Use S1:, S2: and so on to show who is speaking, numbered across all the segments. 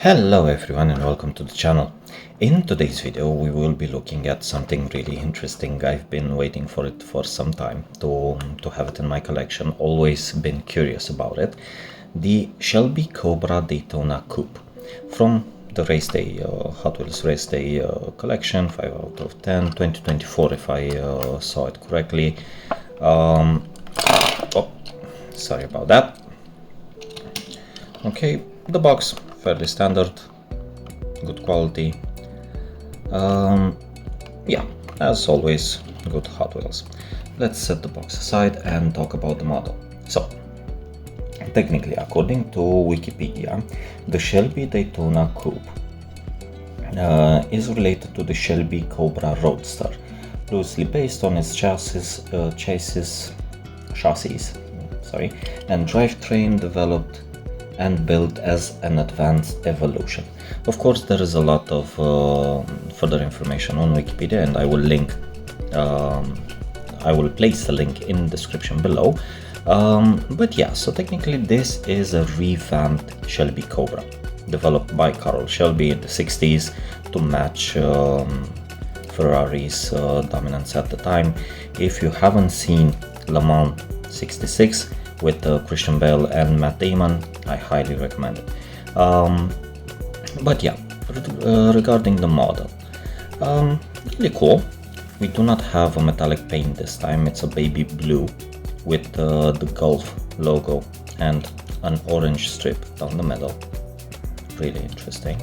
S1: Hello everyone and welcome to the channel. In today's video we will be looking at something really interesting. I've been waiting for it for some time to have it in my collection, always been curious about it. The Shelby Cobra Daytona Coupe from the race day, Hot Wheels race day collection, 5 out of 10, 2024 if I saw it correctly. Oh, sorry about that. Okay, the box fairly standard, good quality. Yeah, as always, good Hot Wheels. Let's set the box aside and talk about the model. So, technically, according to Wikipedia, the Shelby Daytona Coupe is related to the Shelby Cobra Roadster, loosely based on its chassis, and drivetrain developed and built as an advanced evolution. Of course, there is a lot of further information on Wikipedia, and I will place the link in the description below. But yeah, so technically this is a revamped Shelby Cobra, developed by Carroll Shelby in the 60s to match Ferrari's dominance at the time. If you haven't seen Le Mans 66 with Christian Bale and Matt Damon, I highly recommend it. But yeah, regarding the model, really cool. We do not have a metallic paint this time. It's a baby blue with the Gulf logo and an orange strip down the middle. Really interesting.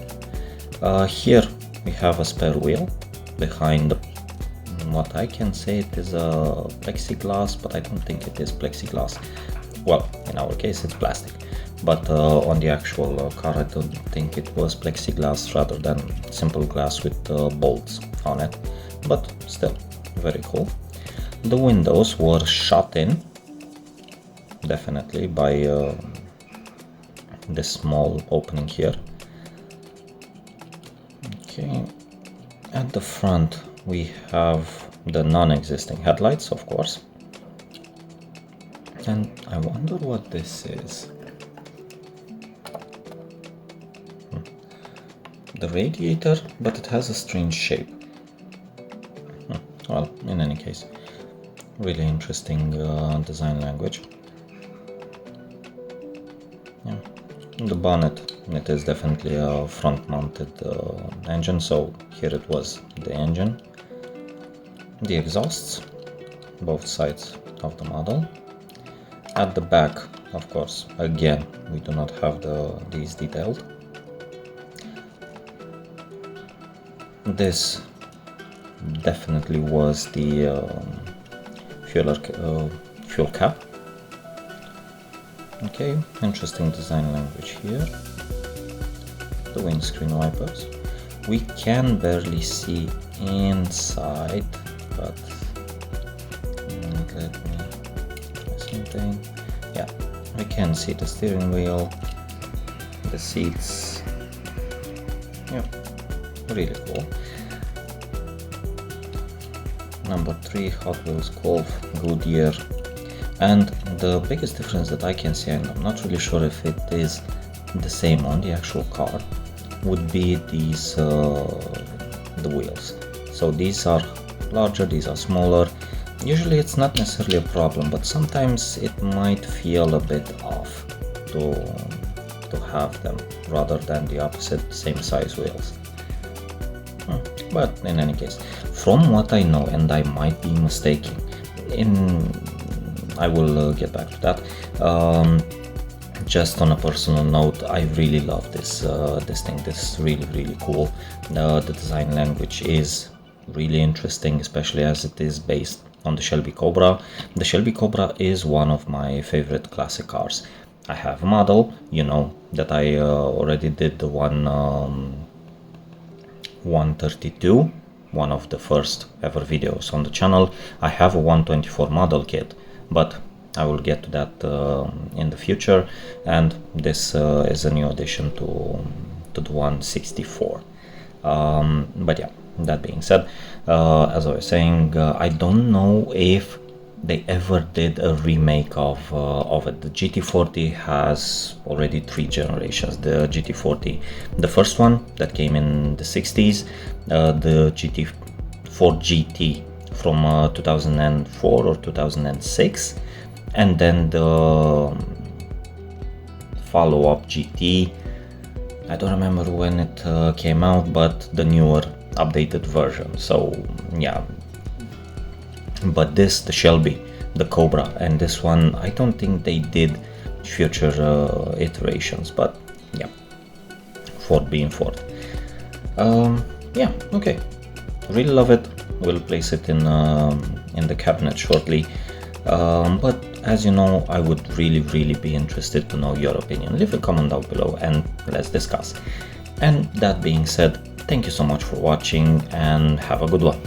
S1: Here we have a spare wheel behind what I can say it is a plexiglass, but I don't think it is plexiglass. Well, in our case it's plastic, but on the actual car I don't think it was plexiglass rather than simple glass with bolts on it, but still very cool. The windows were shot in, definitely, by this small opening here. Okay, at the front we have the non-existing headlights, of course. And I wonder what this is. The radiator, but it has a strange shape. Well, in any case, really interesting design language. Yeah. The bonnet, it is definitely a front-mounted engine, so here it was the engine. The exhausts, both sides of the model. At the back, of course, again, we do not have these detailed. This definitely was the fuel cap. Okay, interesting design language here. The windscreen wipers. We can barely see inside, but let me try something. Yeah, we can see the steering wheel, the seats. Yeah, really cool. Number 3, Hot Wheels Golf, Goodyear. And the biggest difference that I can see, and I'm not really sure if it is the same on the actual car, would be these the wheels. So these are larger, these are smaller. Usually it's not necessarily a problem, but sometimes it might feel a bit off to have them rather than the opposite, same size wheels. But in any case, from what I know, and I might be mistaken, I will get back to that. Just on a personal note, I really love this thing. This is really cool. The design language is really interesting, especially as it is based on the Shelby Cobra. The Shelby Cobra is one of my favorite classic cars. I have a model, you know, that I already did the 132, one of the first ever videos on the channel. I have a 124 model kit, but I will get to that in the future, and this is a new addition to the 164. But yeah, that being said, as I was saying, I don't know if they ever did a remake of it. The GT40 has already 3 generations. The GT40, the first one that came in the 60s, the GT4 GT from 2004 or 2006, and then the follow-up GT. I don't remember when it came out, but the newer updated version. So yeah, but this, the Shelby, the Cobra, and this one, I don't think they did future iterations, but yeah, Ford being Ford. Yeah, okay, really love it. We'll place it in the cabinet shortly. But as you know, I would really be interested to know your opinion. Leave a comment down below and let's discuss. And that being said, thank you so much for watching and have a good one.